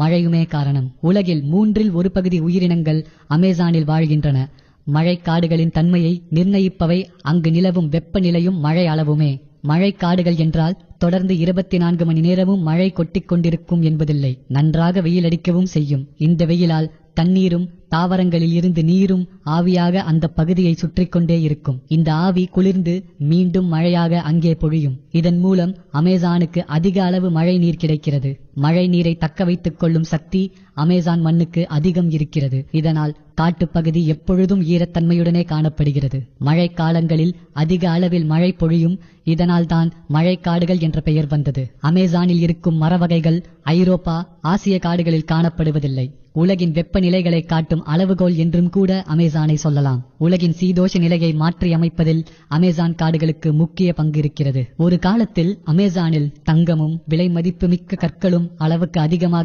மழையுமே காரணம். உலகில் 1/3 உயிரினங்கள் அமேசானில் வாழ்கின்றன. மழைக்காடுகளின் தன்மையை நிர்ணயிப்பவை அங்கு நிலவும் வெப்பநிலையும் மழை அளவுமே. மழைக்காடுகள் என்றால் தொடர்ந்து 24 மணி நேரமும் மழை கொட்டிக் கொண்டிருக்கும் என்பதில்லை. நன்றாக வெயிலடிக்கவும் செய்யும். இந்த வெயிலால் தண்ணீரும் தாவரங்களில் இருந்து நீரும் ஆவியாக அந்த பகுதியை சுற்றி கொண்டே இருக்கும். இந்த ஆவி குளிர்ந்து மீண்டும் மழையாக அங்கே பொழியும். இதன் மூலம் அமேசானுக்கு அதிக அளவு மழை நீர் கிடைக்கிறது. மழை நீரை தக்க வைத்துக் கொள்ளும் சக்தி அமேசான் மண்ணுக்கு அதிகம் இருக்கிறது. இதனால் காட்டுப்பகுதி எப்பொழுதும் ஈரத்தன்மையுடனே காணப்படுகிறது. மழை காலங்களில் அதிக அளவில் மழை பொழியும். இதனால் தான் மழைக்காடுகள் என்ற பெயர் வந்தது. அமேசானில் இருக்கும் மரவகைகள் ஐரோப்பா, ஆசிய காடுகளில் காணப்படுவதில்லை. உலகின் வெப்பநிலைகளை காட்டும் அளவுகோல் என்றும் கூட அமேசானை சொல்லலாம். உலகின் சீதோஷ நிலையை மாற்றி அமைப்பதில் அமேசான் காடுகளுக்கு முக்கிய பங்கு இருக்கிறது. ஒரு காலத்தில் அமேசானில் தங்கமும் விலை மதிப்புமிக்க கற்களும் அளவுக்கு அதிகமாக